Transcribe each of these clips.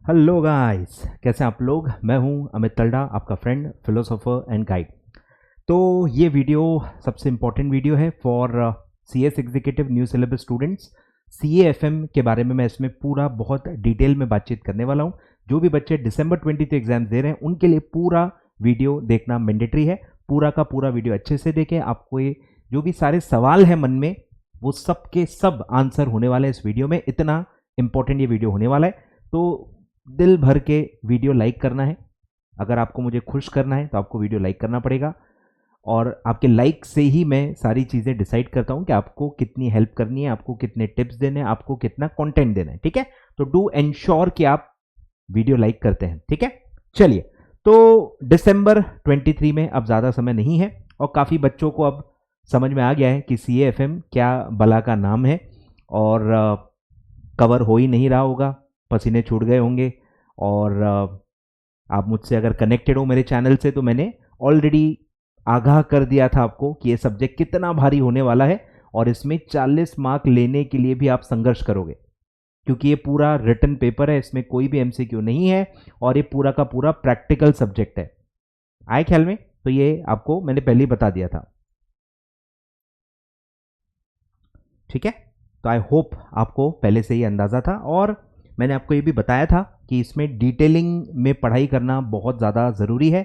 Hello guys, कैसे हैं आप लोग। मैं हूं अमित तलडा, आपका फ्रेंड, फिलोसोफर एंड गाइड। तो ये वीडियो सबसे इम्पोर्टेंट वीडियो है for CS executive new syllabus students. CAFM के बारे में मैं इसमें पूरा बहुत डिटेल में बातचीत करने वाला हूं। जो भी बच्चे दिसंबर 23 एग्जाम दे रहे हैं उनके लिए पूरा वीडियो देखना मैंडेटरी है। पूरा का पूरा वीडियो अच्छे से देखें। आपको ये जो भी सारे सवाल हैं मन में वो सब के सब आंसर होने वाले हैं इस वीडियो में। इतना इंपॉर्टेंट ये वीडियो होने वाला है। तो दिल भर के वीडियो लाइक करना है। अगर आपको मुझे खुश करना है तो आपको वीडियो लाइक करना पड़ेगा, और आपके लाइक से ही मैं सारी चीज़ें डिसाइड करता हूं कि आपको कितनी हेल्प करनी है, आपको कितने टिप्स देने हैं, आपको कितना कंटेंट देना है। ठीक है, तो डू एंश्योर कि आप वीडियो लाइक करते हैं। ठीक है, चलिए। तो दिसंबर 23 में अब ज़्यादा समय नहीं है, और काफ़ी बच्चों को अब समझ में आ गया है कि सीएएफएम क्या बला का नाम है, और कवर हो ही नहीं रहा होगा, पसीने छूट गए होंगे। और आप मुझसे अगर कनेक्टेड हो मेरे चैनल से, तो मैंने ऑलरेडी आगाह कर दिया था आपको कि ये सब्जेक्ट कितना भारी होने वाला है, और इसमें 40 मार्क लेने के लिए भी आप संघर्ष करोगे, क्योंकि ये पूरा रिटन पेपर है, इसमें कोई भी एमसीक्यू नहीं है, और ये पूरा का पूरा प्रैक्टिकल सब्जेक्ट है। आए ख्याल में? तो ये आपको मैंने पहले ही बता दिया था। ठीक है, तो आई होप आपको पहले से ही अंदाजा था, और मैंने आपको ये भी बताया था कि इसमें डिटेलिंग में पढ़ाई करना बहुत ज़्यादा ज़रूरी है।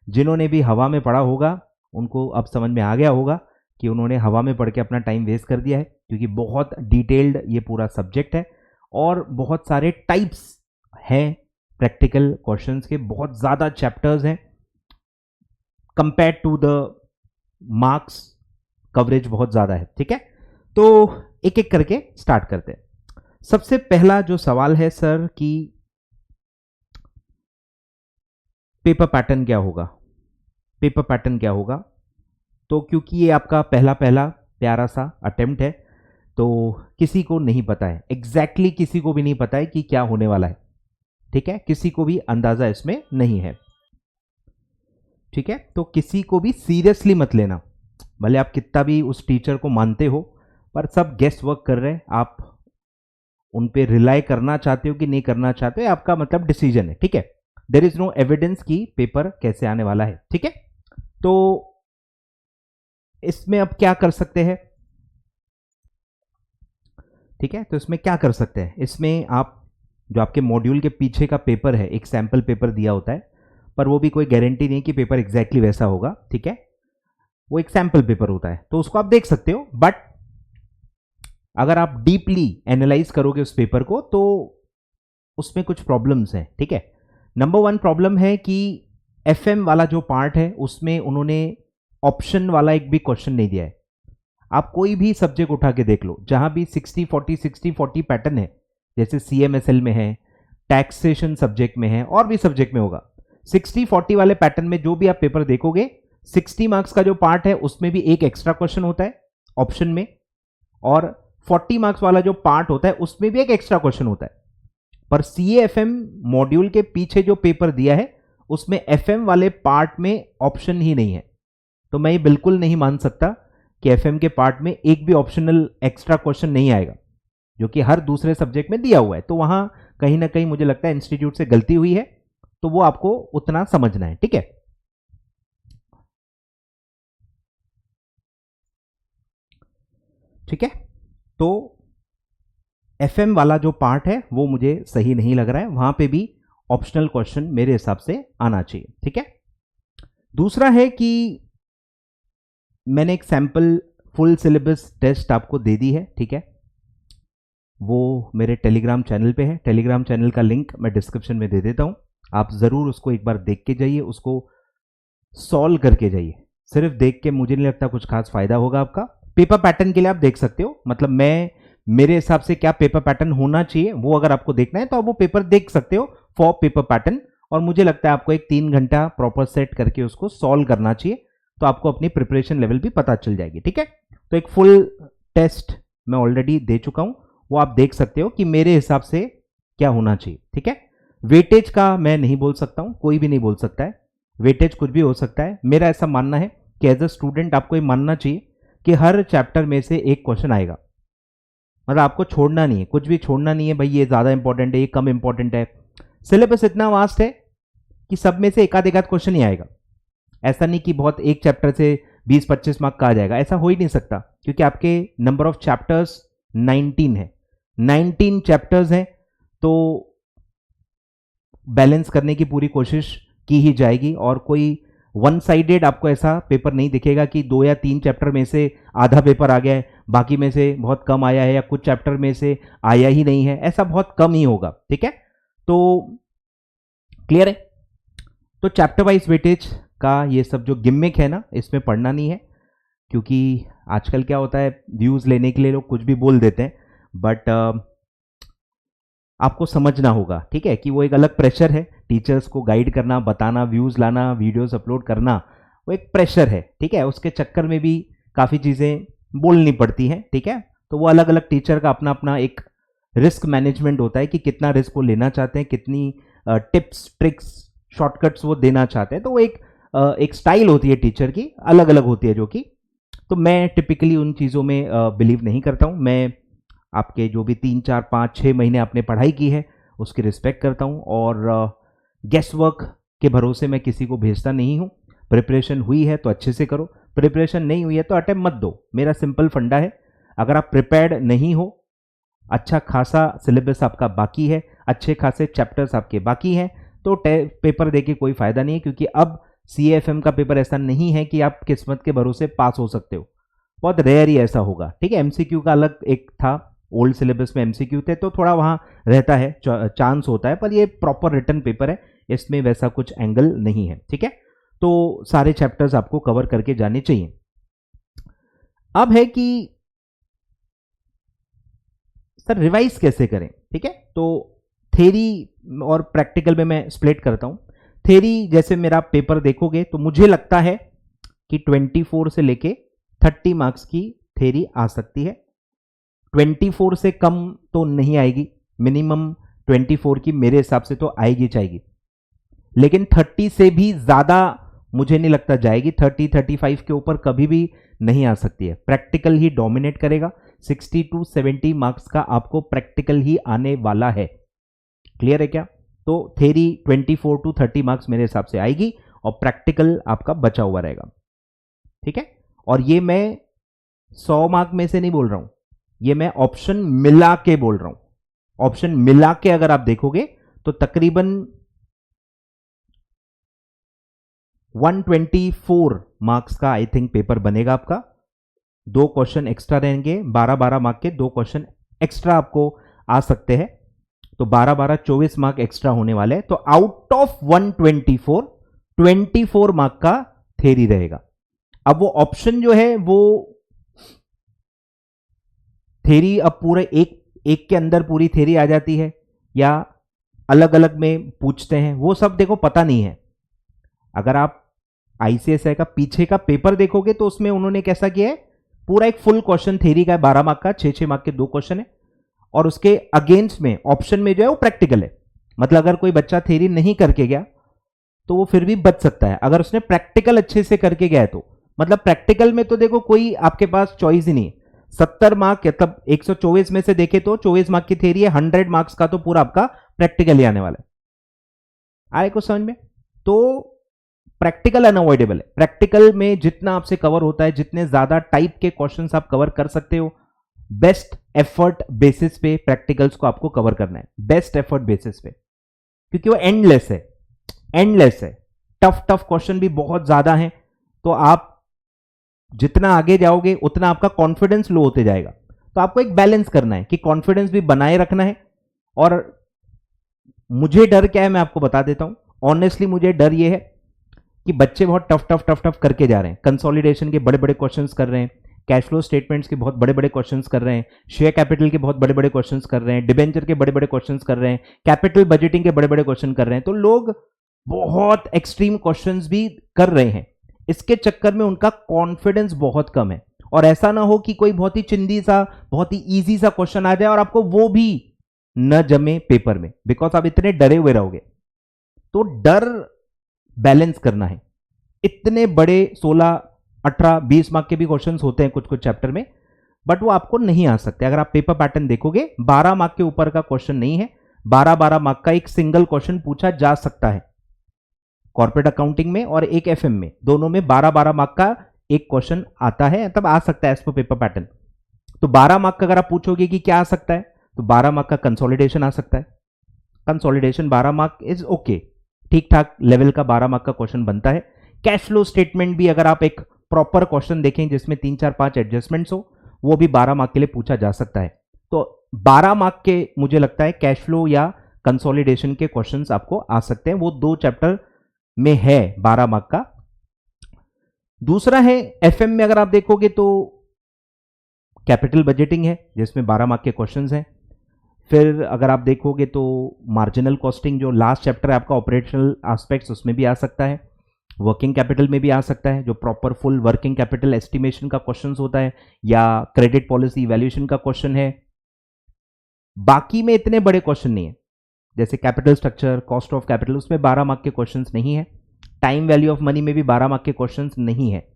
जिन्होंने भी हवा में पढ़ा होगा उनको अब समझ में आ गया होगा कि उन्होंने हवा में पढ़ के अपना टाइम वेस्ट कर दिया है, क्योंकि बहुत डिटेल्ड ये पूरा सब्जेक्ट है, और बहुत सारे टाइप्स हैं प्रैक्टिकल क्वेश्चंस के, बहुत ज़्यादा चैप्टर्स हैं compare to the marks. Coverage बहुत ज़्यादा है। ठीक है, तो एक एक करके स्टार्ट करते हैं। सबसे पहला जो सवाल है सर कि पेपर पैटर्न क्या होगा। पेपर पैटर्न क्या होगा? तो क्योंकि ये आपका पहला प्यारा सा अटेम्प्ट है, तो किसी को नहीं पता है, एग्जैक्टली किसी को भी नहीं पता है कि क्या होने वाला है। ठीक है, किसी को भी अंदाजा इसमें नहीं है। ठीक है, तो किसी को भी सीरियसली मत लेना, भले आप कितना भी उस टीचर को मानते हो, पर सब गेस्ट वर्क कर रहे हैं। आप उन पे रिलाई करना चाहते हो कि नहीं करना चाहते हो, आपका मतलब डिसीजन है। ठीक है, देर इज नो एविडेंस कि पेपर कैसे आने वाला है। ठीक है, तो इसमें अब क्या कर सकते हैं? ठीक है, तो इसमें क्या कर सकते हैं? इसमें आप जो आपके मॉड्यूल के पीछे का पेपर है, एक सैंपल पेपर दिया होता है, पर वो भी कोई गारंटी नहीं कि पेपर एग्जैक्टली वैसा होगा। ठीक है, वो एक सैंपल पेपर होता है, तो उसको आप देख सकते हो, बट अगर आप डीपली एनालाइज करोगे उस पेपर को तो उसमें कुछ प्रॉब्लम्स हैं। ठीक है, नंबर 1 प्रॉब्लम है कि एफएम वाला जो पार्ट है उसमें उन्होंने ऑप्शन वाला एक भी क्वेश्चन नहीं दिया है। आप कोई भी सब्जेक्ट उठा के देख लो, जहां भी 60-40 पैटर्न है, जैसे सीएमएसएल में है, टैक्सेशन सब्जेक्ट में है, और भी सब्जेक्ट में होगा, 60-40 वाले पैटर्न में जो भी आप पेपर देखोगे, 60 मार्क्स का जो पार्ट है उसमें भी एक एक्स्ट्रा क्वेश्चन होता है ऑप्शन में, और 40 मार्क्स वाला जो पार्ट होता है उसमें भी एक एक्स्ट्रा क्वेश्चन होता है। पर सीएएफएम मॉड्यूल के पीछे जो पेपर दिया है उसमें एफएम वाले पार्ट में ऑप्शन ही नहीं है। तो मैं ये बिल्कुल नहीं मान सकता कि एफएम के पार्ट में एक भी ऑप्शनल एक्स्ट्रा क्वेश्चन नहीं आएगा, जो कि हर दूसरे सब्जेक्ट में दिया हुआ है। तो वहां कहीं ना कहीं मुझे लगता है इंस्टीट्यूट से गलती हुई है, तो वो आपको उतना समझना है। ठीक है, ठीक है, तो एफएम वाला जो पार्ट है वो मुझे सही नहीं लग रहा है, वहां पे भी ऑप्शनल क्वेश्चन मेरे हिसाब से आना चाहिए। ठीक है, दूसरा है कि मैंने एक सैंपल फुल सिलेबस टेस्ट आपको दे दी है। ठीक है, वो मेरे टेलीग्राम चैनल पे है। टेलीग्राम चैनल का लिंक मैं डिस्क्रिप्शन में दे देता हूं, आप जरूर उसको एक बार देख के जाइए, उसको सॉल्व करके जाइए। सिर्फ देख के मुझे नहीं लगता कुछ खास फायदा होगा आपका। पेपर पैटर्न के लिए आप देख सकते हो, मतलब मैं मेरे हिसाब से क्या पेपर पैटर्न होना चाहिए वो अगर आपको देखना है तो आप वो पेपर देख सकते हो फॉर पेपर पैटर्न, और मुझे लगता है आपको एक 3 घंटा प्रॉपर सेट करके उसको सॉल्व करना चाहिए, तो आपको अपनी प्रिपरेशन लेवल भी पता चल जाएगी। ठीक है, तो एक फुल टेस्ट मैं ऑलरेडी दे चुका हूं, वो आप देख सकते हो कि मेरे हिसाब से क्या होना चाहिए। ठीक है, वेटेज का मैं नहीं बोल सकता हूं, कोई भी नहीं बोल सकता है, वेटेज कुछ भी हो सकता है। मेरा ऐसा मानना है कि एज अ स्टूडेंट आपको ये मानना चाहिए कि हर चैप्टर में से एक क्वेश्चन आएगा, मतलब आपको छोड़ना नहीं है, कुछ भी छोड़ना नहीं है भाई ये ज़्यादा इंपॉर्टेंट है, ये कम इंपॉर्टेंट है। सिलेबस इतना वास्ट है कि सब में से एकाध क्वेश्चन ही आएगा। ऐसा नहीं कि बहुत एक चैप्टर से 20-25 मार्क का आ जाएगा, ऐसा हो ही नहीं सकता, क्योंकि आपके नंबर ऑफ चैप्टर्स 19 है, 19 चैप्टर्स हैं, तो बैलेंस करने की पूरी कोशिश की ही जाएगी। और कोई वन साइडेड आपको ऐसा पेपर नहीं दिखेगा कि 2 या 3 चैप्टर में से आधा पेपर आ गया है, बाकी में से बहुत कम आया है, या कुछ चैप्टर में से आया ही नहीं है, ऐसा बहुत कम ही होगा। ठीक है, तो क्लियर है। तो चैप्टर वाइज वेटेज का ये सब जो गिमिक है ना, इसमें पढ़ना नहीं है, क्योंकि आजकल क्या होता है, व्यूज लेने के लिए लोग कुछ भी बोल देते हैं, बट आपको समझना होगा, ठीक है, कि वो एक अलग प्रेशर है। टीचर्स को गाइड करना, बताना, व्यूज लाना, वीडियोस अपलोड करना, वो एक प्रेशर है। ठीक है, उसके चक्कर में भी काफ़ी चीज़ें बोलनी पड़ती हैं। ठीक है, तो वो अलग अलग टीचर का अपना अपना एक रिस्क मैनेजमेंट होता है कि कितना रिस्क वो लेना चाहते हैं, कितनी टिप्स, ट्रिक्स, शॉर्टकट्स वो देना चाहते हैं। तो वो एक स्टाइल होती है टीचर की, अलग अलग होती है, जो कि तो मैं टिपिकली उन चीज़ों में बिलीव नहीं करता हूँ। मैं आपके जो भी 3, 4, 5, 6 महीने आपने पढ़ाई की है उसकी रिस्पेक्ट करता हूँ, और गेस वर्क के भरोसे मैं किसी को भेजता नहीं हूँ। प्रिपरेशन हुई है तो अच्छे से करो, प्रिपरेशन नहीं हुई है तो अटेम्प्ट मत दो। मेरा सिंपल फंडा है, अगर आप प्रिपेयर्ड नहीं हो, अच्छा खासा सिलेबस आपका बाकी है, अच्छे खासे चैप्टर्स आपके बाकी हैं, तो पेपर दे के कोई फायदा नहीं है, क्योंकि अब CAFM का पेपर ऐसा नहीं है कि आप किस्मत के भरोसे पास हो सकते हो, बहुत रेयर ही ऐसा होगा। ठीक है, MCQ का अलग एक था, ओल्ड सिलेबस में MCQ थे, तो थोड़ा वहाँ रहता है, चांस होता है, पर ये प्रॉपर रिटन पेपर है, इसमें वैसा कुछ एंगल नहीं है। ठीक है, तो सारे चैप्टर्स आपको कवर करके जाने चाहिए। अब है कि सर रिवाइज कैसे करें। ठीक है, तो थ्योरी और प्रैक्टिकल में मैं स्प्लिट करता हूं। थ्योरी जैसे मेरा पेपर देखोगे तो मुझे लगता है कि 24 से लेके 30 मार्क्स की थ्योरी आ सकती है। 24 से कम तो नहीं आएगी, मिनिमम 24 की मेरे हिसाब से तो आएगी जाएगी, लेकिन 30 से भी ज्यादा मुझे नहीं लगता जाएगी। 30-35 के ऊपर कभी भी नहीं आ सकती है। प्रैक्टिकल ही डोमिनेट करेगा, 60 to 70 मार्क्स का आपको प्रैक्टिकल ही आने वाला है। क्लियर है क्या? तो थ्योरी 24 to 30 मार्क्स मेरे हिसाब से आएगी, और प्रैक्टिकल आपका बचा हुआ रहेगा। ठीक है, और ये मैं 100 मार्क में से नहीं बोल रहा हूं, ये मैं ऑप्शन मिला के बोल रहा हूं। ऑप्शन मिला के अगर आप देखोगे तो तकरीबन 124 मार्क्स का आई थिंक पेपर बनेगा आपका। 2 क्वेश्चन एक्स्ट्रा रहेंगे, 12-12 मार्क के 2 क्वेश्चन एक्स्ट्रा आपको आ सकते हैं, तो 12-12 24 मार्क एक्स्ट्रा होने वाले हैं। तो आउट ऑफ 124 24 मार्क का थ्योरी रहेगा। अब वो ऑप्शन जो है वो थ्योरी अब पूरे एक के अंदर पूरी थ्योरी आ जाती है या अलग अलग में पूछते हैं, वो सब देखो पता नहीं है। अगर आप ICSI का पीछे का पेपर देखोगे तो उसमें उन्होंने कैसा किया है, पूरा एक फुल क्वेश्चन थ्योरी का है, 12 मार्क का, 6-6 मार्क के 2 क्वेश्चन है, और उसके अगेंस्ट में ऑप्शन में जो है वो प्रैक्टिकल है। मतलब अगर कोई बच्चा थ्योरी नहीं करके गया तो वो फिर भी बच सकता है, अगर उसने प्रैक्टिकल अच्छे से करके गया है तो। मतलब प्रैक्टिकल में तो देखो कोई आपके पास चॉइस ही नहीं है। 70 मार्क मतलब 124 में से देखे तो 24 मार्क की थ्योरी है, 100 मार्क्स का तो पूरा आपका प्रैक्टिकल ही आने वाला है। आए कुछ समझ में? तो प्रैक्टिकल अनअवॉइडेबल है। प्रैक्टिकल में जितना आपसे कवर होता है, जितने ज्यादा टाइप के क्वेश्चंस आप कवर कर सकते हो, बेस्ट एफर्ट बेसिस पे प्रैक्टिकल्स को आपको कवर करना है, बेस्ट एफर्ट बेसिस पे, क्योंकि वो एंडलेस है, एंडलेस है। टफ क्वेश्चन भी बहुत ज्यादा है, तो आप जितना आगे जाओगे उतना आपका कॉन्फिडेंस लो होते जाएगा। तो आपको एक बैलेंस करना है कि कॉन्फिडेंस भी बनाए रखना है। और मुझे डर क्या है मैं आपको बता देता हूं। ऑनेस्टली मुझे डर ये है कि बच्चे बहुत टफ करके जा रहे हैं। कंसोलिडेशन के बड़े बड़े क्वेश्चंस कर रहे हैं, कैश फ्लो स्टेटमेंट्स के बहुत बड़े बड़े क्वेश्चंस कर रहे हैं, शेयर कैपिटल के बहुत बड़े बड़े क्वेश्चंस कर रहे हैं, डिबेंचर के बड़े बड़े क्वेश्चंस कर रहे हैं, कैपिटल बजटिंग के बड़े बड़े क्वेश्चन कर रहे हैं। तो लोग बहुत एक्सट्रीम क्वेश्चंस भी कर रहे हैं, इसके चक्कर में उनका कॉन्फिडेंस बहुत कम है। और ऐसा ना हो कि कोई बहुत ही चिंदी सा, बहुत ही ईजी सा क्वेश्चन आ जाए और आपको वो भी न जमे पेपर में, बिकॉज आप इतने डरे हुए रहोगे। तो डर बैलेंस करना है। इतने बड़े 16, 18, 20 मार्क के भी क्वेश्चंस होते हैं कुछ कुछ चैप्टर में, बट वो आपको नहीं आ सकते। अगर आप पेपर पैटर्न देखोगे 12 मार्क के ऊपर का क्वेश्चन नहीं है, 12-12 मार्क का एक सिंगल क्वेश्चन पूछा जा सकता है कॉर्पोरेट अकाउंटिंग में, और एक एफएम में, दोनों में 12-12 मार्क का एक क्वेश्चन आता है, तब आ सकता है एज पर पेपर पैटर्न। तो 12 मार्क का अगर आप पूछोगे कि क्या आ सकता है, तो 12 मार्क का कंसोलिडेशन आ सकता है। कंसोलिडेशन 12 मार्क इज ओके, ठीक ठाक लेवल का 12 मार्क का क्वेश्चन बनता है। कैश फ्लो स्टेटमेंट भी अगर आप एक प्रॉपर क्वेश्चन देखें जिसमें 3 4 5 एडजस्टमेंट्स हो, वो भी 12 मार्क के लिए पूछा जा सकता है। तो 12 मार्क के मुझे लगता है कैश फ्लो या कंसोलिडेशन के क्वेश्चंस आपको आ सकते हैं, वो 2 चैप्टर में है 12 मार्क का। दूसरा है एफएम में अगर आप देखोगे तो कैपिटल बजटिंग है जिसमें 12 मार्क के क्वेश्चंस हैं। फिर अगर आप देखोगे तो मार्जिनल कॉस्टिंग जो लास्ट चैप्टर है आपका ऑपरेशनल एस्पेक्ट्स, उसमें भी आ सकता है। वर्किंग कैपिटल में भी आ सकता है, जो proper full working capital estimation का क्वेश्चन होता है, या क्रेडिट पॉलिसी इवैल्यूएशन का क्वेश्चन है। बाकी में इतने बड़े क्वेश्चन नहीं है, जैसे capital structure, cost of capital, उसमें 12 मार्क के क्वेश्चंस नहीं है। टाइम वैल्यू ऑफ मनी में भी 12 मार्क के क्वेश्चंस नहीं है।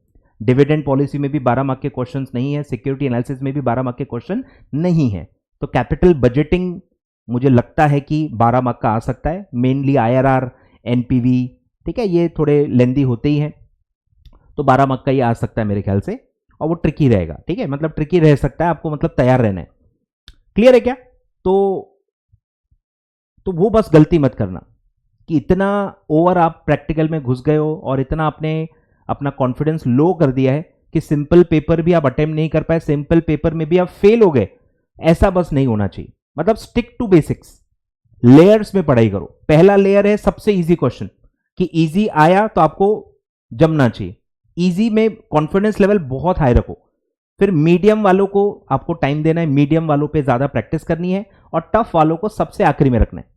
डिविडेंड पॉलिसी में भी 12 मार्क के क्वेश्चंस नहीं है। सिक्योरिटी एनालिसिस में भी 12 मार्क के क्वेश्चन नहीं है। तो कैपिटल बजटिंग मुझे लगता है कि 12 मार्क का आ सकता है, मेनली आईआरआर, एनपीवी, ठीक है, ये थोड़े लेंदी होते ही हैं, तो 12 मार्क का ये आ सकता है मेरे ख्याल से, और वो ट्रिकी रहेगा, ठीक है, मतलब ट्रिकी रह सकता है, आपको मतलब तैयार रहना है। क्लियर है क्या? तो वो बस गलती मत करना कि इतना ओवर आप प्रैक्टिकल में घुस गए हो और इतना आपने अपना कॉन्फिडेंस लो कर दिया है कि सिंपल पेपर भी आप अटेम्प्ट नहीं कर पाए, सिंपल पेपर में भी आप फेल हो गए। ऐसा बस नहीं होना चाहिए। मतलब स्टिक टू बेसिक्स, लेयर्स में पढ़ाई करो। पहला लेयर है सबसे इजी क्वेश्चन, कि इजी आया तो आपको जमना चाहिए। इजी में कॉन्फिडेंस लेवल बहुत हाई रखो। फिर मीडियम वालों को आपको टाइम देना है, मीडियम वालों पे ज्यादा प्रैक्टिस करनी है, और टफ वालों को सबसे आखिरी में रखना है।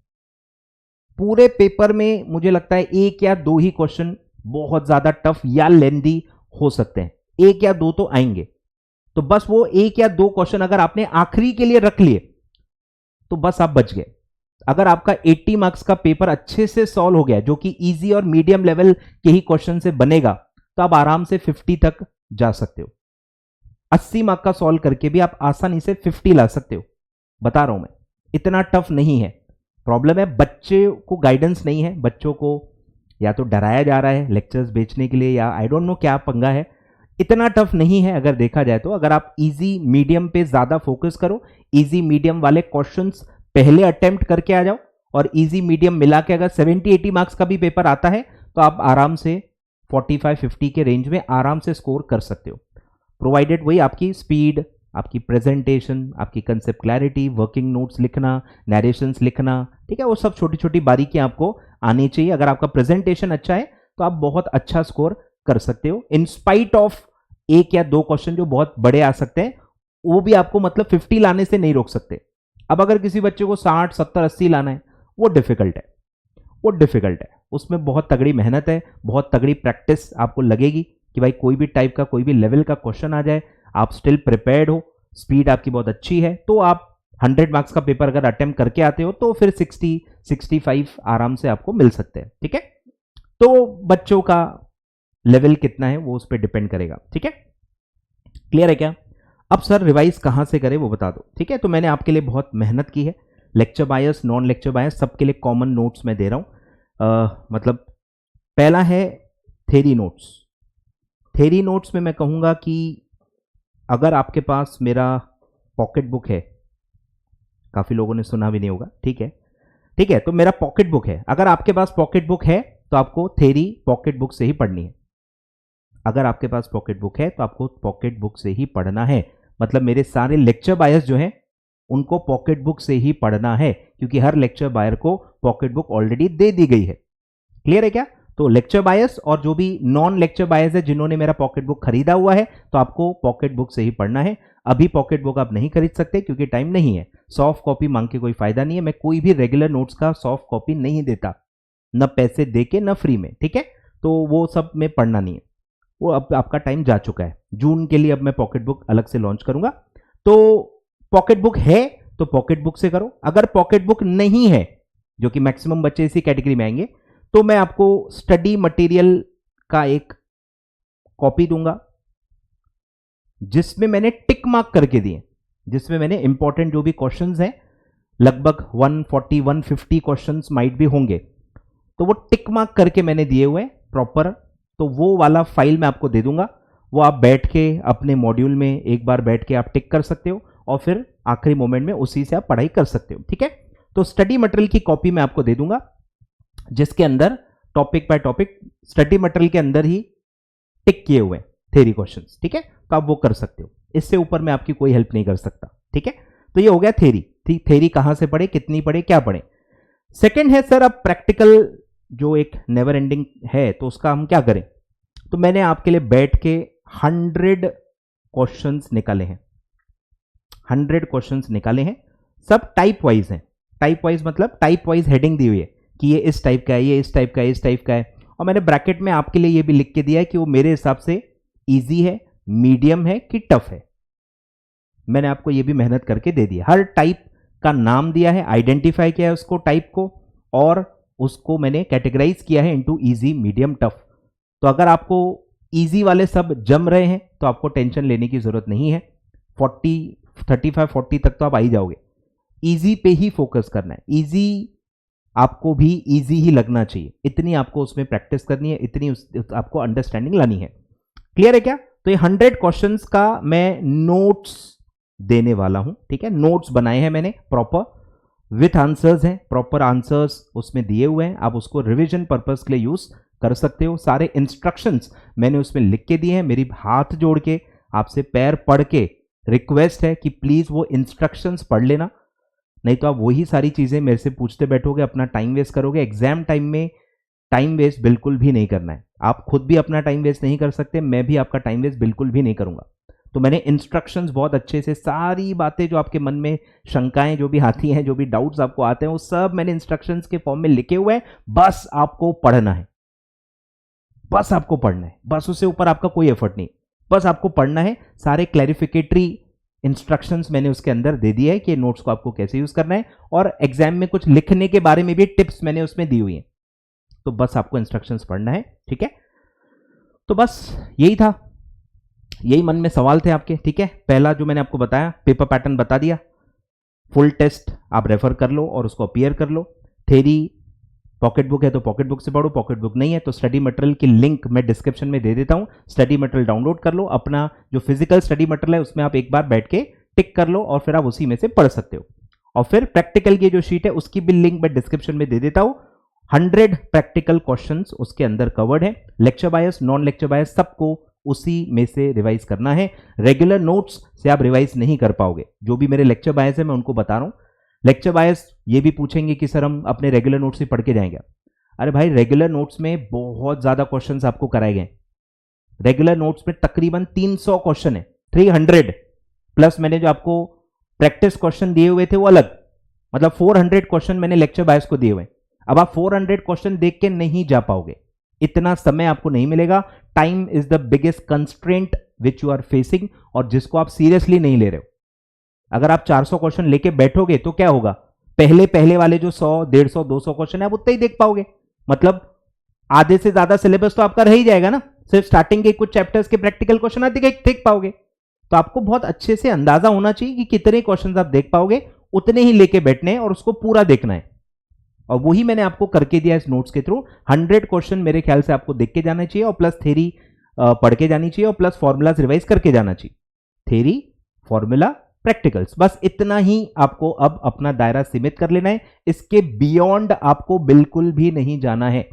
पूरे पेपर में मुझे लगता है 1 या 2 ही क्वेश्चन बहुत ज्यादा टफ या लेंदी हो सकते हैं, 1 या 2 तो आएंगे। तो बस वो 1 या 2 क्वेश्चन अगर आपने आखिरी के लिए रख लिए तो बस आप बच गए। अगर आपका 80 मार्क्स का पेपर अच्छे से सॉल्व हो गया, जो कि इजी और मीडियम लेवल के ही क्वेश्चन से बनेगा, तो आप आराम से 50 तक जा सकते हो। 80 मार्क का सॉल्व करके भी आप आसानी से 50 ला सकते हो। बता रहा हूं मैं, इतना टफ नहीं है। प्रॉब्लम है बच्चे को गाइडेंस नहीं है, बच्चों को या तो डराया जा रहा है लेक्चर्स बेचने के लिए, या आई डोंट नो क्या पंगा है। इतना टफ नहीं है अगर देखा जाए तो। अगर आप इजी मीडियम पे ज्यादा फोकस करो, इजी मीडियम वाले क्वेश्चंस पहले अटेम्प्ट करके आ जाओ, और इजी मीडियम मिला के अगर 70-80 मार्क्स का भी पेपर आता है तो आप आराम से 45-50 के रेंज में आराम से स्कोर कर सकते हो, प्रोवाइडेड वही आपकी स्पीड, आपकी प्रेजेंटेशन, आपकी कंसेप्ट क्लैरिटी, वर्किंग नोट्स लिखना, नरेशंस लिखना, ठीक है, वो सब छोटी छोटी बारीकियां आपको आनी चाहिए। अगर आपका प्रेजेंटेशन अच्छा है तो आप बहुत अच्छा स्कोर कर सकते हो, इन स्पाइट ऑफ 1 या 2 क्वेश्चन जो बहुत बड़े आ सकते हैं, वो भी आपको मतलब 50 लाने से नहीं रोक सकते। अब अगर किसी बच्चे को 60, 70, 80 लाना है, वो डिफिकल्ट है, वो डिफिकल्ट है। उसमें बहुत तगड़ी मेहनत है, बहुत तगड़ी प्रैक्टिस आपको लगेगी कि भाई कोई भी टाइप का, कोई भी लेवल का क्वेश्चन आ जाए, आप स्टिल प्रिपेयर्ड हो, स्पीड आपकी बहुत अच्छी है, तो आप 100 मार्क्स का पेपर अगर अटेम्प्ट करके आते हो तो फिर 60-65 आराम से आपको मिल सकते हैं, ठीक है। तो बच्चों का लेवल कितना है वो उस पर डिपेंड करेगा, ठीक है। क्लियर है क्या? अब सर रिवाइज कहां से करें वो बता दो, ठीक है। तो मैंने आपके लिए बहुत मेहनत की है, लेक्चर बायस, नॉन लेक्चर बायस, सबके लिए कॉमन नोट्स मैं दे रहा हूं। मतलब पहला है थेरी नोट्स। थेरी नोट्स में मैं कहूंगा कि अगर आपके पास मेरा पॉकेट बुक है, काफी लोगों ने सुना भी नहीं होगा, ठीक है, ठीक है, तो मेरा पॉकेट बुक है। अगर आपके पास पॉकेट बुक है तो आपको थेरी पॉकेट बुक से ही पढ़नी है। अगर आपके पास पॉकेट बुक है तो आपको पॉकेट बुक से ही पढ़ना है। मतलब मेरे सारे लेक्चर बायस जो हैं उनको पॉकेट बुक से ही पढ़ना है, क्योंकि हर लेक्चर बायर को पॉकेट बुक ऑलरेडी दे दी गई है। क्लियर है क्या? तो लेक्चर बायस और जो भी नॉन लेक्चर बायस है जिन्होंने मेरा पॉकेट बुक खरीदा हुआ है, तो आपको पॉकेट बुक से ही पढ़ना है। अभी पॉकेट बुक आप नहीं खरीद सकते क्योंकि टाइम नहीं है। सॉफ्ट कॉपी मांग के कोई फायदा नहीं है। मैं कोई भी रेगुलर नोट्स का सॉफ्ट कॉपी नहीं देता, न पैसे दे के न फ्री में, ठीक है। तो वो सब में पढ़ना नहीं है, वो अब आपका टाइम जा चुका है। जून के लिए अब मैं पॉकेट बुक अलग से लॉन्च करूंगा। तो पॉकेट बुक है तो पॉकेट बुक से करो। अगर पॉकेट बुक नहीं है, जो कि मैक्सिमम बच्चे इसी कैटेगरी में आएंगे, तो मैं आपको स्टडी मटेरियल का एक कॉपी दूंगा जिसमें मैंने टिक मार्क करके दिए, जिसमें मैंने इंपॉर्टेंट जो भी क्वेश्चंस हैं लगभग 140 150 क्वेश्चंस माइट भी होंगे, तो वो टिक मार्क करके मैंने दिए हुए प्रॉपर, तो वो वाला फाइल मैं आपको दे दूंगा, वो आप बैठ के अपने मॉड्यूल में एक बार बैठ के आप टिक कर सकते हो और फिर आखिरी मोमेंट में उसी से आप पढ़ाई कर सकते हो, ठीक है। तो स्टडी मटेरियल की कॉपी मैं आपको दे दूंगा, जिसके अंदर topic by topic study material के अंदर ही टिक किए हुए थ्योरी क्वेश्चंस, ठीक है, तो आप वो कर सकते हो। इससे ऊपर मैं आपकी कोई हेल्प नहीं कर सकता, ठीक है। तो ये हो गया थ्योरी, ठीक। थ्योरी कहां से पढ़े, कितनी पढ़े, क्या पढ़े। सेकंड है सर, अब प्रैक्टिकल जो एक नेवर एंडिंग है, तो उसका हम क्या करें। तो मैंने आपके लिए बैठ के 100 क्वेश्चंस निकाले हैं, 100 क्वेश्चंस निकाले हैं, सब टाइप वाइज हैं। टाइप वाइज मतलब टाइप वाइज हेडिंग दी हुई है कि ये इस टाइप का है, ये इस टाइप का है, इस टाइप का है, और मैंने ब्रैकेट में आपके लिए ये भी लिख के दिया है कि वो मेरे हिसाब से इजी है, मीडियम है कि टफ है। मैंने आपको ये भी मेहनत करके दे दिया, हर टाइप का नाम दिया है, आइडेंटिफाई किया है उसको, टाइप को, और उसको मैंने कैटेगराइज किया है इनटू इजी, मीडियम, टफ। तो अगर आपको इजी वाले सब जम रहे हैं तो आपको टेंशन लेने की जरूरत नहीं है, 35-40 तक तो आप आ ही जाओगे। इजी पे ही फोकस करना है, इजी आपको भी इजी ही लगना चाहिए, इतनी आपको उसमें प्रैक्टिस करनी है, इतनी आपको अंडरस्टैंडिंग लानी है। क्लियर है क्या। तो ये 100 क्वेश्चंस का मैं नोट्स देने वाला हूं, ठीक है। नोट्स बनाए हैं मैंने प्रॉपर, विथ आंसर्स हैं, प्रॉपर आंसर्स उसमें दिए हुए हैं, आप उसको रिवीजन पर्पस के लिए यूज कर सकते हो। सारे इंस्ट्रक्शंस मैंने उसमें लिख के दिए हैं, मेरी हाथ जोड़ के आपसे पैर पढ़ के रिक्वेस्ट है कि प्लीज वो इंस्ट्रक्शंस पढ़ लेना, नहीं तो आप वही सारी चीजें मेरे से पूछते बैठोगे, अपना टाइम वेस्ट करोगे। एग्जाम टाइम में टाइम वेस्ट बिल्कुल भी नहीं करना है, आप खुद भी अपना टाइम वेस्ट नहीं कर सकते, मैं भी आपका टाइम वेस्ट बिल्कुल भी नहीं करूंगा। तो मैंने इंस्ट्रक्शंस बहुत अच्छे से, सारी बातें जो आपके मन में शंकाएं जो भी आती हैं, जो भी डाउट्स आपको आते हैं, वो सब मैंने इंस्ट्रक्शंस के फॉर्म में लिखे हुए हैं। बस आपको पढ़ना है, बस आपको पढ़ना है, बस उससे ऊपर आपका कोई एफर्ट नहीं, बस आपको पढ़ना है। सारे क्लैरिफिकेटरी इंस्ट्रक्शंस मैंने उसके अंदर दे दिया है कि नोट्स को आपको कैसे यूज करना है, और एग्जाम में कुछ लिखने के बारे में भी टिप्स मैंने उसमें दी हुई है। तो बस आपको इंस्ट्रक्शंस पढ़ना है, ठीक है। तो बस यही था, यही मन में सवाल थे आपके, ठीक है। पहला जो मैंने आपको बताया, पेपर पैटर्न बता दिया, फुल टेस्ट आप रेफर कर लो और उसको अपीयर कर लो। थ्योरी पॉकेट बुक है तो पॉकेट बुक से पढ़ो, पॉकेट बुक नहीं है तो स्टडी मटेरियल की लिंक मैं डिस्क्रिप्शन में दे देता हूं, स्टडी मटेरियल डाउनलोड कर लो। अपना जो फिजिकल स्टडी मटेरियल है उसमें आप एक बार बैठ के टिक कर लो और फिर आप उसी में से पढ़ सकते हो। और फिर प्रैक्टिकल की जो शीट है उसकी भी लिंक मैं डिस्क्रिप्शन में दे देता हूं। 100 प्रैक्टिकल क्वेश्चंस उसके अंदर कवर्ड है, लेक्चर बायस, नॉन लेक्चर बायस, सबको उसी में से रिवाइज करना है। रेगुलर नोट्स से आप रिवाइज नहीं कर पाओगे, जो भी मेरे लेक्चर बायस है मैं उनको बता रहा हूं। लेक्चर बायस ये भी पूछेंगे कि सर हम अपने रेगुलर नोट्स से पढ़ के जाएंगे। अरे भाई, रेगुलर नोट्स में बहुत ज्यादा क्वेश्चंस आपको कराए गए, रेगुलर नोट्स में तकरीबन 300 क्वेश्चन है, 300 प्लस मैंने जो आपको प्रैक्टिस क्वेश्चन दिए हुए थे वो अलग, मतलब 400 क्वेश्चन मैंने लेक्चर बायस को दिए हुए। अब आप 400 क्वेश्चन देख के नहीं जा पाओगे, इतना समय आपको नहीं मिलेगा। Time is the biggest constraint which you are facing, और जिसको आप सीरियसली नहीं ले रहे हो। अगर आप 400 क्वेश्चन लेके बैठोगे तो क्या होगा, पहले वाले जो 100, 150, 200 क्वेश्चन है आप उतना ही देख पाओगे, मतलब आधे से ज्यादा सिलेबस तो आपका रह ही जाएगा ना। सिर्फ स्टार्टिंग के कुछ चैप्टर्स के प्रैक्टिकल क्वेश्चन आते देख पाओगे। तो आपको बहुत अच्छे से अंदाजा होना चाहिए कि कितने क्वेश्चन आप देख पाओगे, उतने ही लेके बैठने हैं और उसको पूरा देखना है। और वही मैंने आपको करके दिया इस नोट्स के थ्रू। 100 क्वेश्चन मेरे ख्याल से आपको देख के जाना चाहिए, और प्लस थ्योरी पढ़ के जानी चाहिए, और प्लस फॉर्मूलाज रिवाइज करके जाना चाहिए। थ्योरी, फॉर्मूला, प्रैक्टिकल्स, बस इतना ही आपको अब अपना दायरा सीमित कर लेना है। इसके बियॉन्ड आपको बिल्कुल भी नहीं जाना है।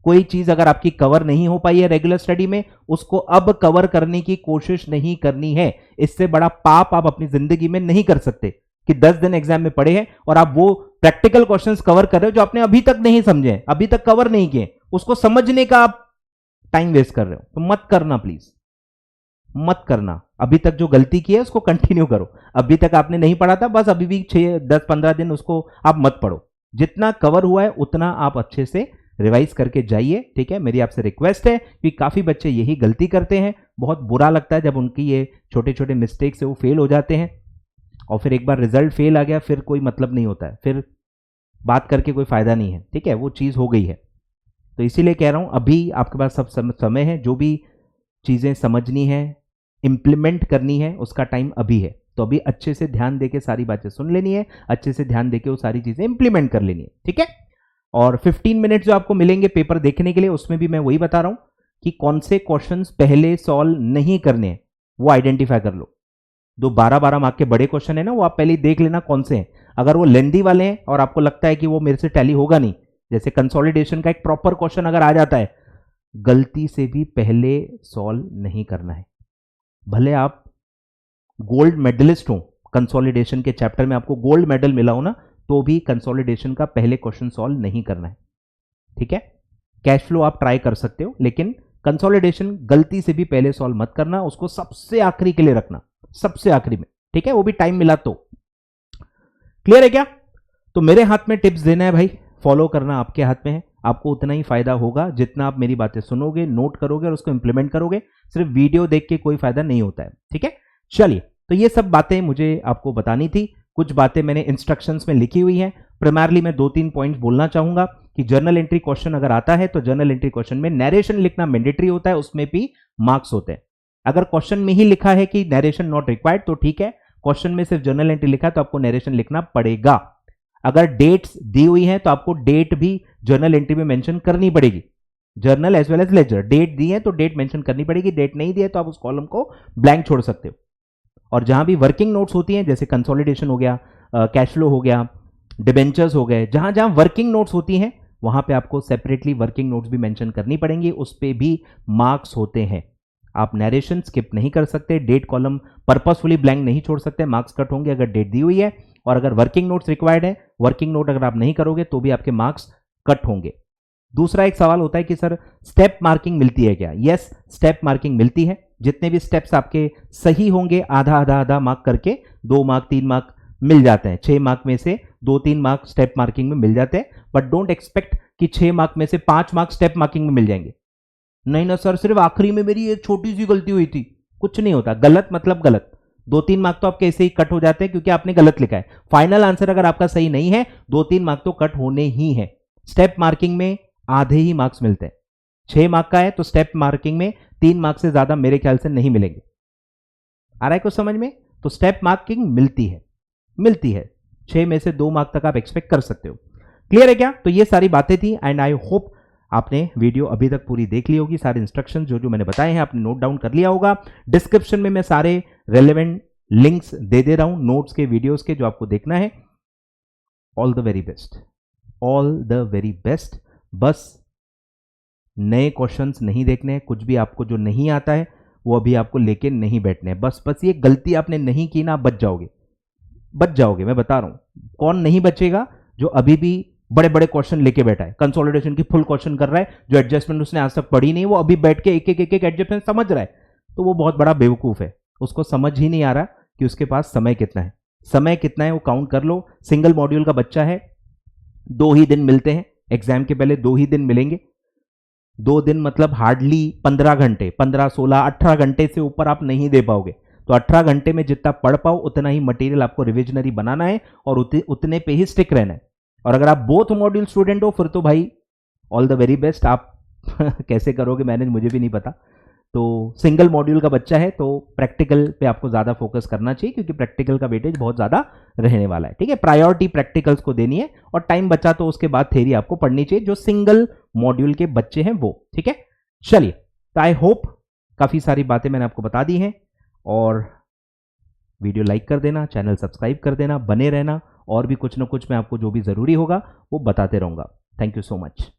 कोई चीज अगर आपकी कवर नहीं हो पाई है रेगुलर स्टडी में, उसको अब कवर करने की कोशिश नहीं करनी है। इससे बड़ा पाप आप अपनी जिंदगी में नहीं कर सकते कि 10 दिन एग्जाम में पढ़े हैं और आप वो प्रैक्टिकल क्वेश्चंस कवर कर रहे हो जो आपने अभी तक नहीं समझे, अभी तक कवर नहीं किए, उसको समझने का आप टाइम वेस्ट कर रहे हो। तो मत करना, प्लीज मत करना। अभी तक जो गलती की है उसको कंटिन्यू करो। अभी तक आपने नहीं पढ़ा था, बस अभी भी 6, 10, 15 दिन उसको आप मत पढ़ो। जितना कवर हुआ है उतना आप अच्छे से रिवाइज करके जाइए, ठीक है। मेरी आपसे रिक्वेस्ट है कि काफी बच्चे यही गलती करते हैं, बहुत बुरा लगता है जब उनकी ये छोटे छोटे मिस्टेक से वो फेल हो जाते हैं, और फिर एक बार रिजल्ट फेल आ गया फिर कोई मतलब नहीं होता है, फिर बात करके कोई फायदा नहीं है, ठीक है। वो चीज हो गई है, तो इसीलिए कह रहा हूं अभी आपके पास सब समय है। जो भी चीजें समझनी है, इंप्लीमेंट करनी है, उसका टाइम अभी है। तो तो अभी अच्छे से ध्यान देके सारी बातें सुन लेनी है, अच्छे से ध्यान देके वो सारी चीजें इंप्लीमेंट कर लेनी है, ठीक है। और 15 मिनट जो आपको मिलेंगे पेपर देखने के लिए, उसमें भी मैं वही बता रहा हूं कि कौन से क्वेश्चंस पहले सॉल्व नहीं करने हैं वो आइडेंटिफाई कर लो। दो 12-12 मार्क के बड़े क्वेश्चन है ना, वो आप पहले देख लेना कौन से हैं। अगर वो लेंदी वाले हैं और आपको लगता है कि वो मेरे से टैली होगा नहीं, जैसे कंसोलिडेशन का एक प्रॉपर क्वेश्चन अगर आ जाता है, गलती से भी पहले सॉल्व नहीं करना है। भले आप गोल्ड मेडलिस्ट हो, कंसोलिडेशन के चैप्टर में आपको गोल्ड मेडल मिला हो ना, तो भी कंसोलिडेशन का पहले क्वेश्चन सॉल्व नहीं करना है, ठीक है। कैश फ्लो आप ट्राई कर सकते हो, लेकिन कंसोलिडेशन गलती से भी पहले सॉल्व मत करना, उसको सबसे आखिरी के लिए रखना, सबसे आखिरी में, ठीक है, वो भी टाइम मिला तो। क्लियर है क्या? तो मेरे हाथ में टिप्स देना है भाई, फॉलो करना आपके हाथ में है। आपको उतना ही फायदा होगा जितना आप मेरी बातें सुनोगे, नोट करोगे और उसको इंप्लीमेंट करोगे। सिर्फ वीडियो देख के कोई फायदा नहीं होता है, ठीक है। चलिए, तो ये सब बातें मुझे आपको बतानी थी। कुछ बातें मैंने इंस्ट्रक्शंस में लिखी हुई हैं। प्राइमरली मैं 2-3 पॉइंट्स बोलना चाहूंगा कि जर्नल एंट्री क्वेश्चन अगर आता है तो जर्नल एंट्री क्वेश्चन में नैरेशन लिखना मैंडेटरी होता है, उसमें भी मार्क्स होते हैं। अगर क्वेश्चन में ही लिखा है कि नैरेशन नॉट रिक्वायर्ड तो ठीक है, क्वेश्चन में सिर्फ जर्नल एंट्री लिखा है तो आपको नैरेशन लिखना पड़ेगा। अगर डेट्स दी हुई हैं तो आपको डेट भी जर्नल एंट्री में मेंशन करनी पड़ेगी। Journal as well as ledger, date दी है तो डेट मेंशन करनी पड़ेगी, डेट नहीं दी है तो आप उस कॉलम को ब्लैंक छोड़ सकते हो। और जहां भी वर्किंग नोट्स होती हैं, जैसे कंसोलिडेशन हो गया, कैश फ्लो हो गया, डिबेंचर्स हो गए, जहां जहां वर्किंग नोट्स होती हैं वहां पे आपको सेपरेटली वर्किंग नोट्स भी मेंशन करनी पड़ेंगी, उस पे भी मार्क्स होते हैं। आप नरेशन स्किप नहीं कर सकते, डेट कॉलम पर्पसफुली ब्लैंक नहीं छोड़ सकते, मार्क्स कट होंगे अगर डेट दी हुई है। और अगर वर्किंग नोट्स रिक्वायर्ड है, वर्किंग नोट अगर आप नहीं करोगे तो भी आपके मार्क्स कट होंगे। दूसरा एक सवाल होता है कि सर स्टेप मार्किंग मिलती है क्या? यस, स्टेप मार्किंग मिलती है। जितने भी स्टेप्स आपके सही होंगे आधा आधा आधा मार्क करके 2 मार्क 3 मार्क मिल जाते हैं। 6 मार्क में से 2-3 मार्क स्टेप मार्किंग में मिल जाते हैं, बट डोंट एक्सपेक्ट कि 6 मार्क में से 5 मार्क स्टेप मार्किंग में मिल जाएंगे। नहीं ना सर, सिर्फ आखिरी में मेरी एक छोटी सी गलती हुई थी, कुछ नहीं होता। गलत मतलब गलत, 2-3 मार्क तो आपके ऐसे ही कट हो जाते हैं क्योंकि आपने गलत लिखा है। फाइनल आंसर अगर आपका सही नहीं है, 2-3 मार्क तो कट होने ही है। स्टेप मार्किंग में आधे ही मार्क्स मिलते हैं। 6 मार्क का है तो स्टेप मार्किंग में 3 मार्क से ज्यादा मेरे ख्याल से नहीं मिलेंगे। आ रहा है कुछ समझ में? तो स्टेप मार्किंग मिलती है 6 में से 2 मार्क तक आप एक्सपेक्ट कर सकते हो। क्लियर है क्या? तो ये सारी बातें थी एंड आई होप आपने वीडियो अभी तक पूरी देख ली होगी। सारे इंस्ट्रक्शन जो जो मैंने बताए हैं आपने नोट डाउन कर लिया होगा। डिस्क्रिप्शन में मैं सारे रेलेवेंट लिंक्स दे दे रहा हूं नोट्स के, वीडियोस के, जो आपको देखना है। All the very best, all the very best. बस नए क्वेश्चंस नहीं देखने हैं, कुछ भी आपको जो नहीं आता है वो अभी आपको लेके नहीं बैठने हैं। बस ये गलती आपने नहीं की ना, बच जाओगे, मैं बता रहा हूं। कौन नहीं बचेगा? जो अभी भी बड़े बड़े क्वेश्चन लेके बैठा है, कंसोलिडेशन की फुल क्वेश्चन कर रहा है, जो एडजस्टमेंट उसने आज तक पढ़ी नहीं, वो अभी बैठ के एक एक एडजस्टमेंट समझ रहा है, तो वो बहुत बड़ा बेवकूफ है। उसको समझ ही नहीं आ रहा कि उसके पास समय कितना है। समय कितना है वो काउंट कर लो। सिंगल मॉड्यूल का बच्चा है, 2 ही दिन मिलते हैं एग्जाम के पहले, 2 ही दिन मिलेंगे। 2 दिन मतलब हार्डली 15 घंटे, 15, 16, 18 घंटे से ऊपर आप नहीं दे पाओगे। तो 18 घंटे में जितना पढ़ पाओ उतना ही मटेरियल आपको रिविजनरी बनाना है और उतने पे ही स्टिक रहना है। और अगर आप बोथ मॉड्यूल स्टूडेंट हो फिर तो भाई ऑल द वेरी बेस्ट। आप कैसे करोगे मैनेज मुझे भी नहीं पता। तो सिंगल मॉड्यूल का बच्चा है तो प्रैक्टिकल पे आपको ज़्यादा फोकस करना चाहिए, क्योंकि प्रैक्टिकल का वेटेज बहुत ज़्यादा रहने वाला है, ठीक है। प्रायोरिटी प्रैक्टिकल्स को देनी है और टाइम बचा तो उसके बाद थ्योरी आपको पढ़नी चाहिए, जो सिंगल मॉड्यूल के बच्चे हैं वो, ठीक है। चलिए, तो आई होप काफ़ी सारी बातें मैंने आपको बता दी हैं। और वीडियो लाइक कर देना, चैनल सब्सक्राइब कर देना, बने रहना, और भी कुछ ना कुछ मैं आपको जो भी ज़रूरी होगा वो बताते रहूँगा। Thank you so much.